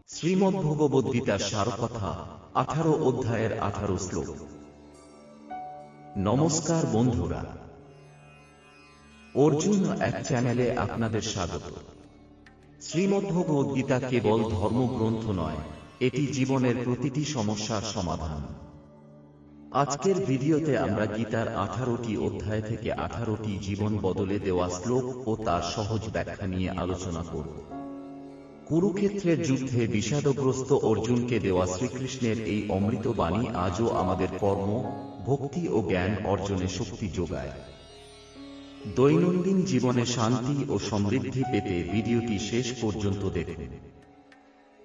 শ্রীমদ্ভগবদ্গীতার সারকথা 18 অধ্যায়ের 18 শ্লোক। নমস্কার বন্ধুরা, অর্জুন এক চ্যানেলে আপনাদের স্বাগত। শ্রীমদ্ভগবদ্গীতা কেবল ধর্মগ্রন্থ নয়, এটি জীবনের প্রতিটি সমস্যার সমাধান। আজকের ভিডিওতে আমরা গীতার 18টি অধ্যায় থেকে 18টি জীবন বদলে দেওয়া শ্লোক ও তার সহজ ব্যাখ্যা নিয়ে আলোচনা করব। কুরুক্ষেত্রের যুদ্ধে বিষাদগ্রস্ত অর্জুনকে দেওয়া শ্রীকৃষ্ণের এই অমৃত বাণী আজও আমাদের কর্ম, ভক্তি ও জ্ঞান অর্জনে শক্তি যোগায়। দৈনন্দিন জীবনে শান্তি ও সমৃদ্ধি পেতে ভিডিওটি শেষ পর্যন্ত দেখুন।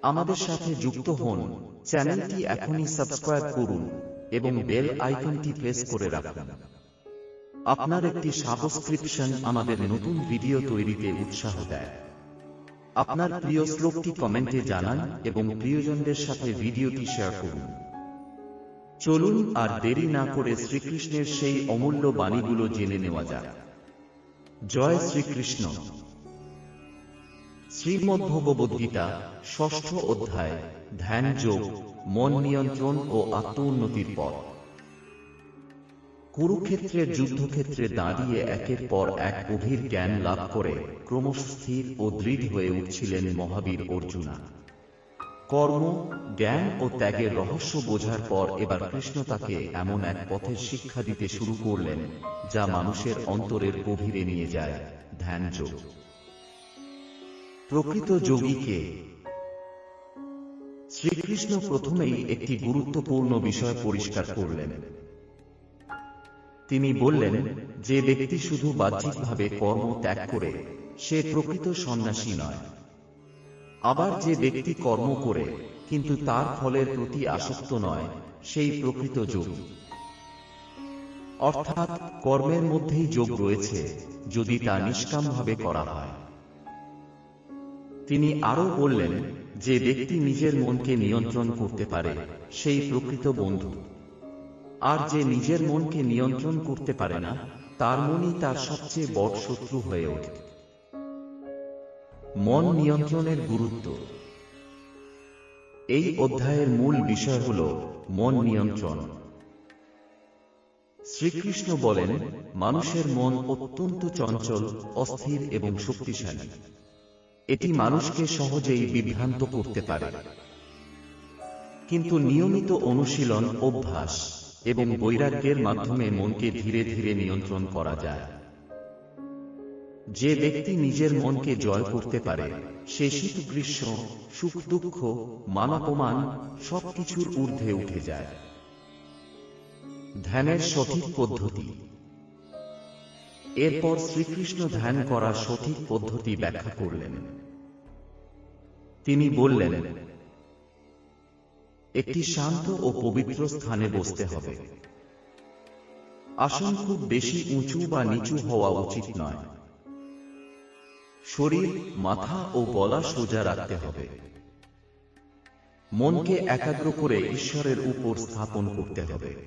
আমাদের সাথে যুক্ত হন, চ্যানেলটি এখনই সাবস্ক্রাইব করুন এবং বেল আইকনটি প্রেস করে রাখুন। আপনার একটি সাবস্ক্রিপশন আমাদের নতুন ভিডিও তৈরিতে উৎসাহ দেয়। আপনার প্রিয় শ্লোকটি কমেন্টে জানান এবং প্রিয়জনদের সাথে ভিডিওটি শেয়ার করুন। চলুন আর দেরি না করে শ্রীকৃষ্ণের সেই অমূল্য বাণীগুলো জেনে নেওয়া যাক। জয় শ্রীকৃষ্ণ। শ্রীমদ্ভগবদ্গীতা 6ষ্ঠ অধ্যায়, ধ্যান যোগ, মন নিয়ন্ত্রণ ও আত্ম উন্নতির পথ। কুরুক্ষেত্রের যুদ্ধক্ষেত্রে দাঁড়িয়ে একের পর এক গভীর জ্ঞান লাভ করে ক্রমশ স্থির ও দৃঢ় হয়ে উঠছিলেন মহাবীর অর্জুনা। কর্ম, জ্ঞান ও ত্যাগের রহস্য বোঝার পর এবার কৃষ্ণ তাকে এমন এক পথের শিক্ষা দিতে শুরু করলেন যা মানুষের অন্তরের গভীরে নিয়ে যায়, ধ্যান যোগ। প্রকৃত যোগী কে? শ্রীকৃষ্ণ প্রথমেই একটি গুরুত্বপূর্ণ বিষয় পরিষ্কার করলেন। তিনি বললেন, যে ব্যক্তি শুধু বাহ্যিকভাবে কর্ম ত্যাগ করে সে প্রকৃত সন্ন্যাসী নয়। আবার যে ব্যক্তি কর্ম করে কিন্তু তার ফলের প্রতি আসক্ত নয়, সেই প্রকৃত যোগী। অর্থাৎ কর্মের মধ্যেই যোগ রয়েছে, যদি তা নিষ্কামভাবে করা হয়। তিনি আরও বললেন, যে ব্যক্তি নিজের মনকে নিয়ন্ত্রণ করতে পারে সেই প্রকৃত বন্ধু। আর যে নিজের মনকে নিয়ন্ত্রণ করতে পারে না, তার মনই তার সবচেয়ে বড় শত্রু হয়ে ওঠে। মন নিয়ন্ত্রণের গুরুত্ব। এই অধ্যায়ের মূল বিষয় হল মন নিয়ন্ত্রণ। শ্রীকৃষ্ণ বলেন, মানুষের মন অত্যন্ত চঞ্চল, অস্থির এবং শক্তিশালী। এটি মানুষকে সহজেই বিভ্রান্ত করতে পারে। কিন্তু নিয়মিত অনুশীলন, অভ্যাস এবং বৈরাগ্যের মাধ্যমে মনকে ধীরে ধীরে নিয়ন্ত্রণ করা যায়। যে ব্যক্তি নিজের মনকে জয় করতে পারে সে শীত গ্রীষ্ম, সুখ দুঃখ, মান অপমান সবকিছুর ঊর্ধ্বে উঠে যায়। ধ্যানের সঠিক পদ্ধতি। এরপর শ্রীকৃষ্ণ ধ্যান করার সঠিক পদ্ধতি ব্যাখ্যা করলেন। তিনি বললেন, একটি শান্ত ও পবিত্র স্থানে বসতে হবে। আসন খুব বেশি উঁচু বা নিচু হওয়া উচিত নয়। শরীর, মাথা ও গলা সোজা রাখতে হবে। মনকে একাগ্র করে ঈশ্বরের উপর স্থাপন করতে হবে।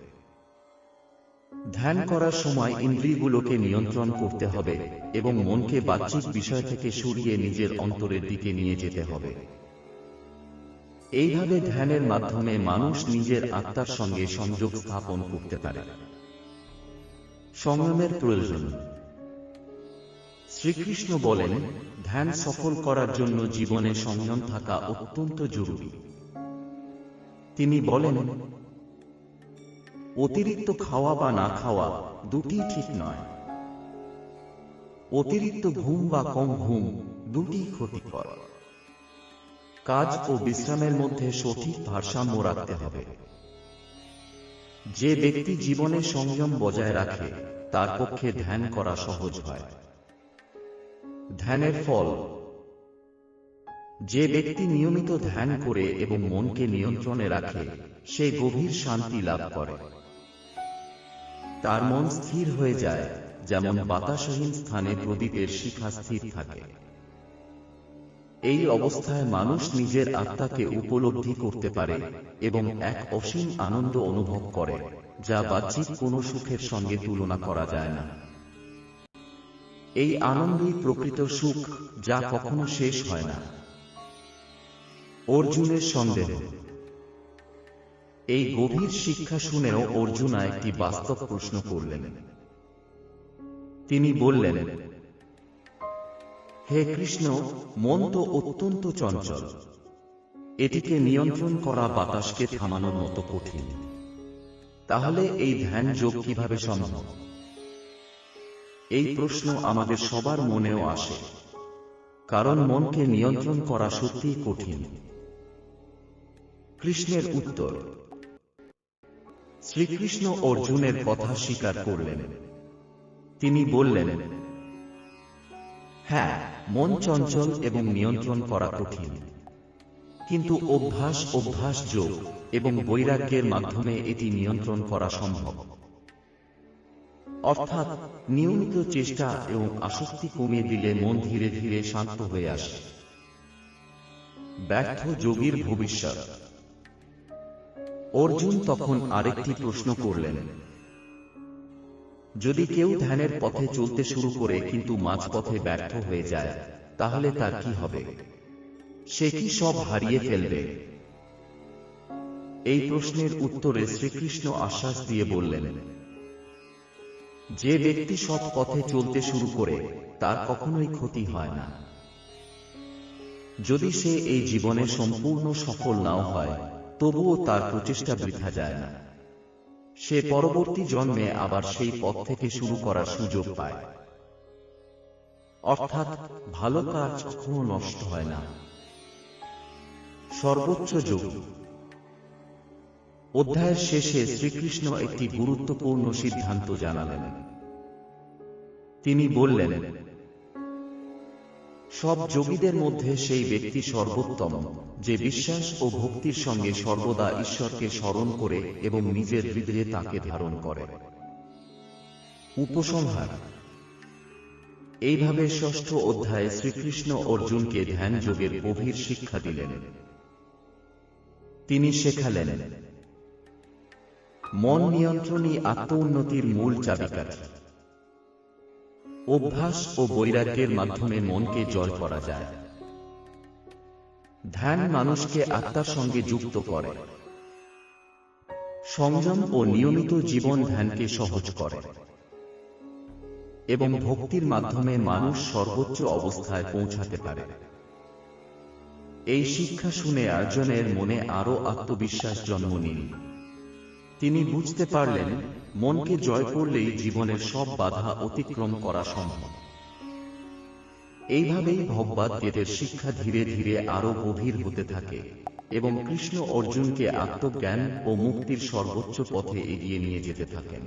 ধ্যান করার সময় ইন্দ্রিয়গুলোকে নিয়ন্ত্রণ করতে হবে এবং মনকে বাহ্যিক বিষয় থেকে সরিয়ে নিজের অন্তরের দিকে নিয়ে যেতে হবে। এইভাবে ধ্যানের মাধ্যমে মানুষ নিজের আত্মার সঙ্গে সংযোগ স্থাপন করতে পারে। সংযমের প্রয়োজন। শ্রীকৃষ্ণ বলেন, ধ্যান সফল করার জন্য জীবনে সংযম থাকা অত্যন্ত জরুরি। তিনি বলেন, অতিরিক্ত খাওয়া বা না খাওয়া দুটি ঠিক নয়। অতিরিক্ত ঘুম বা কম ঘুম দুটি ক্ষতিকর। কাজ ও বিশ্রামের মধ্যে সঠিক ভারসাম্য রাখতে হবে। যে ব্যক্তি জীবনে সংযম বজায় রাখে তার পক্ষে ধ্যান করা সহজ হয়। ধ্যানের ফল। যে ব্যক্তি নিয়মিত ধ্যান করে এবং মনকে নিয়ন্ত্রণে রাখে সে গভীর শান্তি লাভ করে। তার মন স্থির হয়ে যায়, যেমন বাতাসহীন স্থানে প্রদীপের শিখা স্থির থাকে। এই অবস্থায় মানুষ নিজের আত্মাকে উপলব্ধি করতে পারে এবং এক অসীম আনন্দ অনুভব করে, যা বাহ্যিক কোনো সুখের সঙ্গে তুলনা করা যায় না। এই আনন্দই প্রকৃত সুখ, যা কখনো শেষ হয় না। অর্জুনের সন্দেহ। এই গভীর শিক্ষা শুনেও অর্জুন একটি বাস্তব প্রশ্ন করলেন। তিনি বললেন, হে কৃষ্ণ, মন তো অত্যন্ত চঞ্চল। এটিকে নিয়ন্ত্রণ করা বাতাসকে থামানোর মতো কঠিন। তাহলে এই ধ্যান যোগ কিভাবে সম্ভব? এই প্রশ্ন আমাদের সবার মনেও আসে, কারণ মনকে নিয়ন্ত্রণ করা সত্যিই কঠিন। কৃষ্ণের উত্তর। শ্রীকৃষ্ণ অর্জুনের কথা স্বীকার করলেন। তিনি বললেন, হ্যাঁ, মন চঞ্চল এবং নিয়ন্ত্রণ করা কঠিন, কিন্তু অভ্যাস যোগ এবং বৈরাগ্যের মাধ্যমে এটি নিয়ন্ত্রণ করা সম্ভব। অর্থাৎ নিয়মিত চেষ্টা এবং আসক্তি কমিয়ে দিলে মন ধীরে ধীরে শান্ত হয়ে আসে। ব্যর্থ যোগীর ভবিষ্যৎ। অর্জুন তখন আরেকটি প্রশ্ন করলেন, যদি কেউ ধ্যানের পথে চলতে শুরু করে কিন্তু মাঝপথে ব্যর্থ হয়ে যায়, তাহলে তার কি হবে? সে কি সব হারিয়ে ফেলবে? এই প্রশ্নের উত্তরে শ্রীকৃষ্ণ আশ্বাস দিয়ে বললেন, যে ব্যক্তি সৎ পথে চলতে শুরু করে তার কখনোই ক্ষতি হয় না। যদি সে এই জীবনে সম্পূর্ণ সফল নাও হয়, তবুও তার প্রচেষ্টা বৃথা যায় না। সে পরবর্তী জন্মে আবার সেই পথ থেকে শুরু করার সুযোগ পায়। অর্থাৎ ভালো কাজ কখনো নষ্ট হয় না। সর্বোচ্চ যোগী। অধ্যায়ের শেষে শ্রীকৃষ্ণ একটি গুরুত্বপূর্ণ সিদ্ধান্ত জানালেন। তিনি বললেন, সব যোগীদের মধ্যে সেই ব্যক্তি সর্বোত্তম, যে বিশ্বাস ও ভক্তির সঙ্গে সর্বদা ঈশ্বরকে স্মরণ করে এবং নিজের হৃদয়ে তাকে ধারণ করে। উপসংহার। এইভাবে ষষ্ঠ অধ্যায়ে শ্রীকৃষ্ণ অর্জুনকে ধ্যান যোগের গভীর শিক্ষা দিলেন। তিনি শেখালেন, মন নিয়ন্ত্রণই আত্ম-উন্নতির মূল চাবিকাঠি। অভ্যাস ও বৈরাগ্যের মাধ্যমে মনকে জয় করা যায়। ধ্যান মানুষকে আত্মার সঙ্গে যুক্ত করে। সংযম ও নিয়মিত জীবন ধ্যানকে সহজ করে এবং ভক্তির মাধ্যমে মানুষ সর্বোচ্চ অবস্থায় পৌঁছাতে পারে। এই শিক্ষা শুনে অর্জুনের মনে আরো আত্মবিশ্বাস জন্ম নিল। তিনি বুঝতে পারলেন, মনকে জয় করলেই জীবনের সব বাধা অতিক্রম করা সম্ভব। এইভাবেই ভগবদ্গীতার শিক্ষা ধীরে ধীরে আরো গভীর হতে থাকে এবং কৃষ্ণ অর্জুনকে আত্মজ্ঞান ও মুক্তির সর্বোচ্চ পথে এগিয়ে নিয়ে যেতে থাকেন।